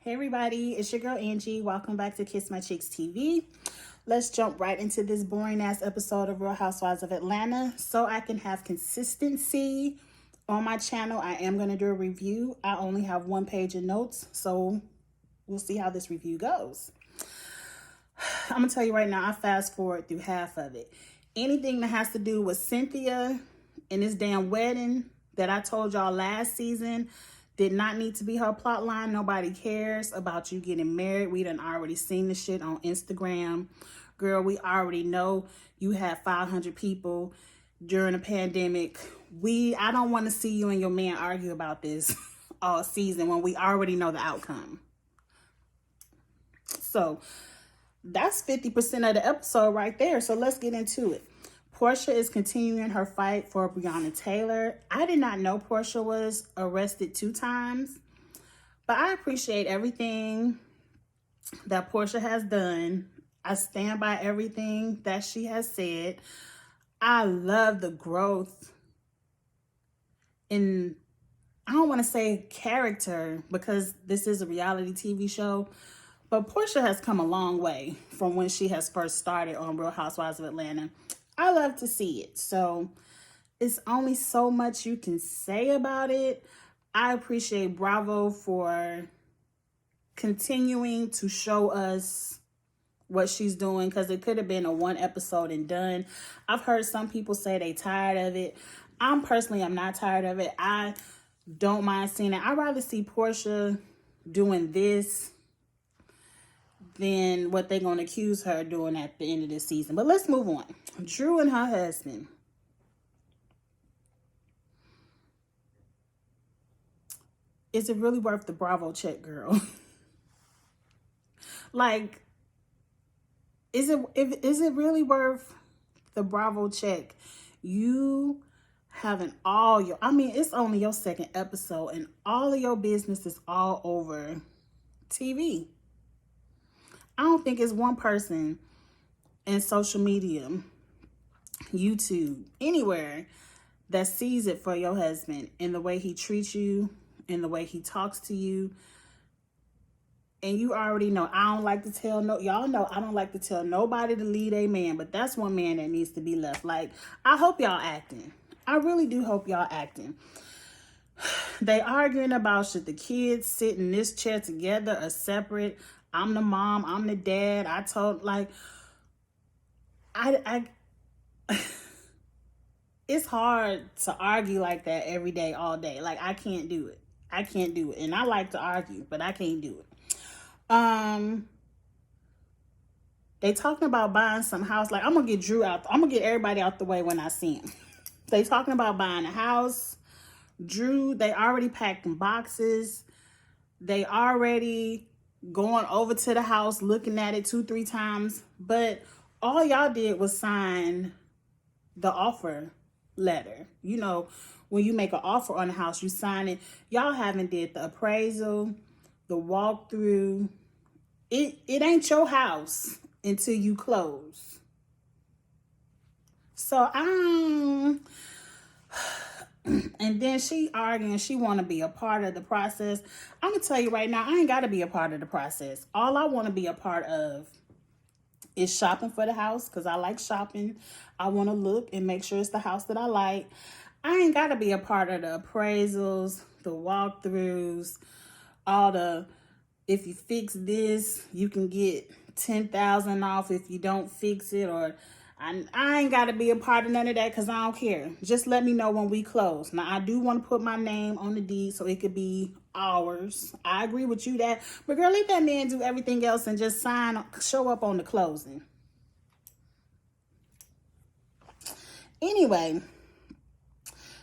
Hey everybody, it's your girl Angie. Welcome back to Kiss My Cheeks TV. Let's jump right into this boring ass episode of Real Housewives of Atlanta so I can have consistency on my channel. I am going to do a review. I only have one page of notes, so we'll see how this review goes. I'm going to tell you right now, I fast forward through half of it. Anything that has to do with Cynthia and this damn wedding that I told y'all last season did not need to be her plot line. Nobody cares about you getting married. We done already seen the shit on Instagram. Girl, we already know you had 500 people during the pandemic. I don't want to see you and your man argue about this all season when we already know the outcome. So that's 50% of the episode right there. So let's get into it. Porsha is continuing her fight for Breonna Taylor. I did not know Porsha was arrested 2 times, but I appreciate everything that Porsha has done. I stand by everything that she has said. I love the growth in, I don't want to say character because this is a reality TV show, but Porsha has come a long way from when she has first started on Real Housewives of Atlanta. I love to see it. So it's only so much you can say about it. I appreciate Bravo for continuing to show us what she's doing, because it could have been a 1 episode and done. I've heard some people say they tired of it. I'm not tired of it. I don't mind seeing it. I'd rather see Porsha doing this than what they're going to accuse her doing at the end of this season. But let's move on. Drew and her husband. Is it really worth the Bravo check, girl? Like, is it really worth the Bravo check? You having all your, it's only your 2nd episode and all of your business is all over TV. I don't think it's one person in social media, YouTube, anywhere that sees it for your husband in the way he treats you, in the way he talks to you. And you already know, I don't like to tell y'all know I don't like to tell nobody to leave a man, but that's one man that needs to be left. Like, I hope y'all acting. I really do hope y'all acting. They arguing about should the kids sit in this chair together or separate. I'm the mom, I'm the dad. I told, like, it's hard to argue like that every day, all day. Like, I can't do it. I can't do it. And I like to argue, but I can't do it. They talking about buying some house. Like, I'm gonna get Drew out. I'm gonna get everybody out the way when I see him. They talking about buying a house. Drew, they already packed in boxes. They already going over to the house, looking at it 2-3 times. But all y'all did was sign the offer letter. You know, when you make an offer on a house, you sign it. Y'all haven't did the appraisal, the walkthrough. It ain't your house until you close. So and then she arguing she want to be a part of the process. I'm going to tell you right now, I ain't got to be a part of the process. All I want to be a part of is shopping for the house, because I like shopping. I want to look and make sure it's the house that I like. I ain't got to be a part of the appraisals, the walkthroughs, all the, if you fix this, you can get 10,000 off if you don't fix it, or I ain't got to be a part of none of that, because I don't care. Just let me know when we close. Now, I do want to put my name on the deed so it could be ours. I agree with you that. But girl, let that man do everything else and just show up on the closing. Anyway,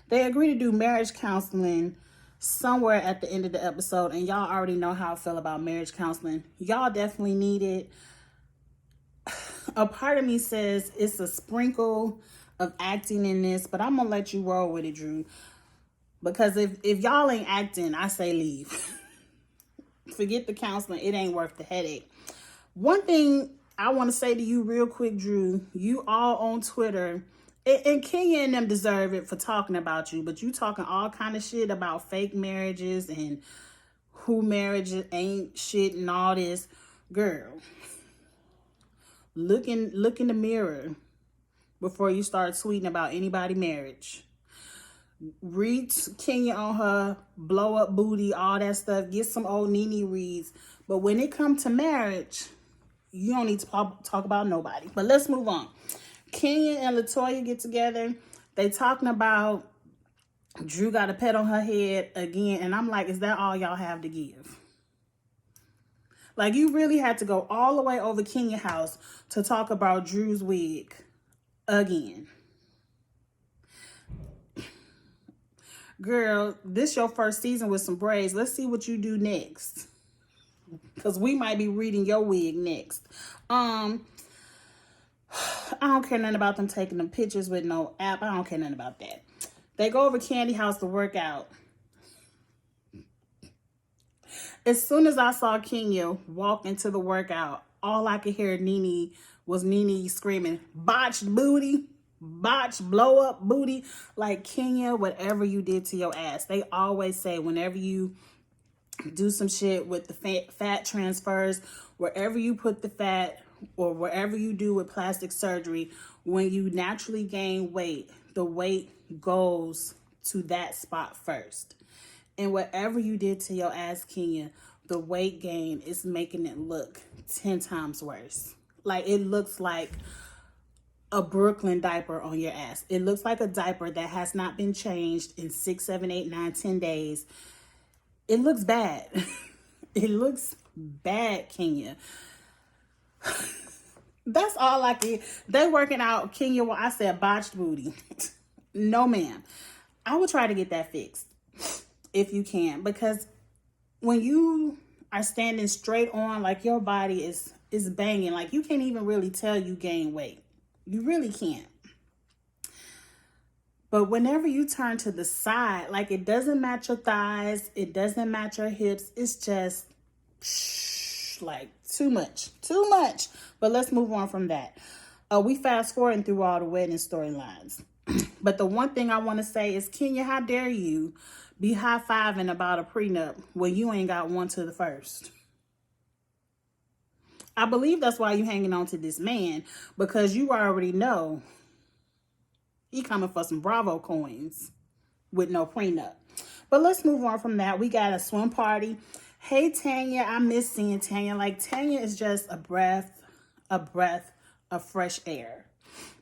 they agree to do marriage counseling somewhere at the end of the episode. And y'all already know how I feel about marriage counseling. Y'all definitely need it. A part of me says it's a sprinkle of acting in this, but I'm going to let you roll with it, Drew. Because if y'all ain't acting, I say leave. Forget the counseling. It ain't worth the headache. One thing I want to say to you real quick, Drew, you all on Twitter, and Kenya and them deserve it for talking about you, but you talking all kind of shit about fake marriages and who marriage ain't shit and all this. Girl, look in the mirror before you start tweeting about anybody marriage. Read Kenya on her blow up booty, all that stuff. Get some old Nene reads. But when it comes to marriage, you don't need to talk about nobody. But let's move on. Kenya and Latoya get together. They talking about Drew got a pet on her head again. And I'm like, is that all y'all have to give? Like, you really had to go all the way over Kenya's house to talk about Drew's wig again. Girl, this your first season with some braids. Let's see what you do next. Because we might be reading your wig next. I don't care nothing about them taking them pictures with no app. I don't care nothing about that. They go over Candy house to work out. As soon as I saw Kenya walk into the workout, all I could hear was Nene screaming, botched booty, botched blow up booty. Like, Kenya, whatever you did to your ass. They always say whenever you do some shit with the fat transfers, wherever you put the fat or wherever you do with plastic surgery, when you naturally gain weight, the weight goes to that spot first. And whatever you did to your ass, Kenya, the weight gain is making it look 10 times worse. Like, it looks like a Brooklyn diaper on your ass. It looks like a diaper that has not been changed in 6, 7, 8, 9, 10 days. It looks bad. It looks bad, Kenya. That's all I can. They working out, Kenya. Well, I said botched booty. No, ma'am. I will try to get that fixed if you can, because when you are standing straight on, like, your body is banging, like, you can't even really tell you gain weight. You really can't. But whenever you turn to the side, like, it doesn't match your thighs, it doesn't match your hips. It's just like too much. But let's move on from that. We fast forwarding through all the wedding storylines. But the one thing I want to say is, Kenya, how dare you be high-fiving about a prenup when you ain't got one to the first? I believe that's why you hanging on to this man, because you already know he coming for some Bravo coins with no prenup. But let's move on from that. We got a swim party. Hey, Tanya, I miss seeing Tanya. Like, Tanya is just a breath of fresh air,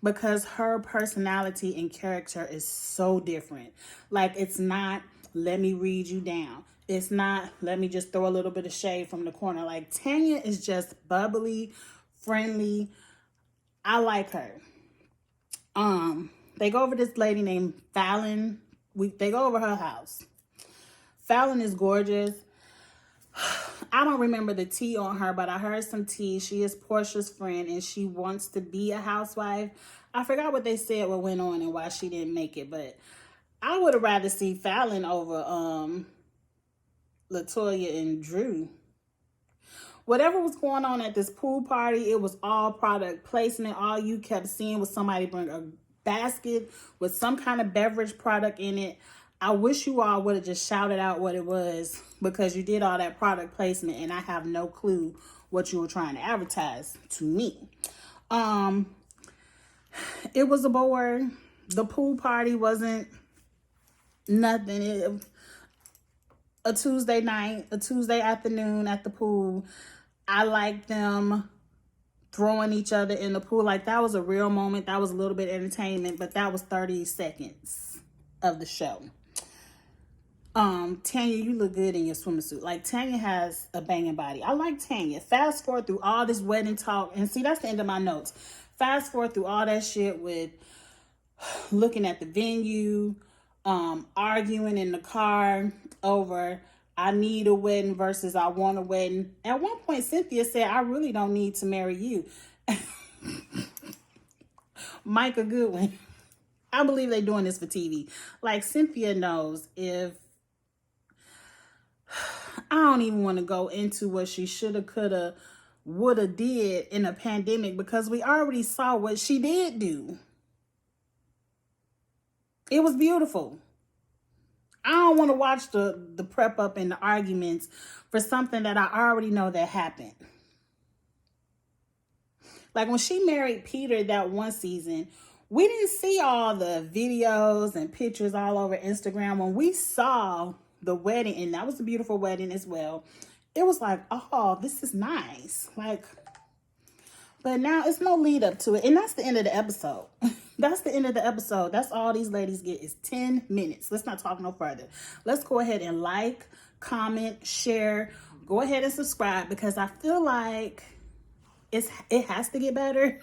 because her personality and character is so different. Like, it's not, let me read you down. It's not, let me just throw a little bit of shade from the corner. Like, Tanya is just bubbly, friendly. I like her. They go over this lady named Fallon. They go over her house. Fallon is gorgeous. I don't remember the tea on her, but I heard some tea. She is Porsha's friend, and she wants to be a housewife. I forgot what they said, what went on, and why she didn't make it, but I would have rather see Fallon over Latoya and Drew. Whatever was going on at this pool party, it was all product placement. All you kept seeing was somebody bring a basket with some kind of beverage product in it. I wish you all would have just shouted out what it was, because you did all that product placement and I have no clue what you were trying to advertise to me. It was a bore. The pool party wasn't nothing. A Tuesday night, a Tuesday afternoon at the pool. I liked them throwing each other in the pool. Like, that was a real moment. That was a little bit of entertainment, but that was 30 seconds of the show. Tanya, you look good in your swimsuit. Like, Tanya has a banging body. I like Tanya. Fast forward through all this wedding talk, and see, that's the end of my notes. Fast forward through all that shit with looking at the venue, arguing in the car over I need a wedding versus I want a wedding. At one point, Cynthia said, I really don't need to marry you. Micah Goodwin. I believe they're doing this for TV. Like, Cynthia knows if I don't even want to go into what she shoulda, coulda, woulda did in a pandemic, because we already saw what she did do. It was beautiful. I don't want to watch the prep up and the arguments for something that I already know that happened. Like when she married Peter that one season, we didn't see all the videos and pictures all over Instagram. When we saw the wedding, and that was a beautiful wedding as well, it was like, oh, this is nice. Like, but now it's no lead up to it. And that's the end of the episode. That's the end of the episode. That's all these ladies get is 10 minutes. Let's not talk no further. Let's go ahead and like, comment, share. Go ahead and subscribe because I feel like it has to get better.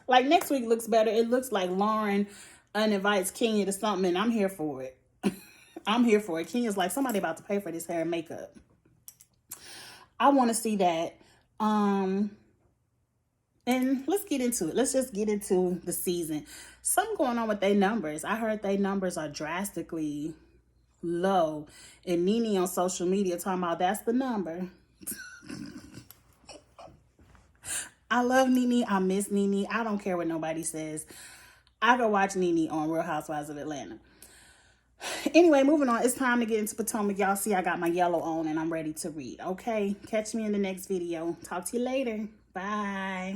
Like next week looks better. It looks like Lauren uninvites Kenya to something and I'm here for it. I'm here for it. Kenya's like, somebody about to pay for this hair and makeup. I want to see that. And let's get into it. Let's just get into the season. Something going on with their numbers. I heard their numbers are drastically low. And Nene on social media talking about that's the number. I love Nene. I miss Nene. I don't care what nobody says. I go watch Nene on Real Housewives of Atlanta. Anyway, moving on. It's time to get into Potomac. Y'all see I got my yellow on and I'm ready to read. Okay? Catch me in the next video. Talk to you later. Bye.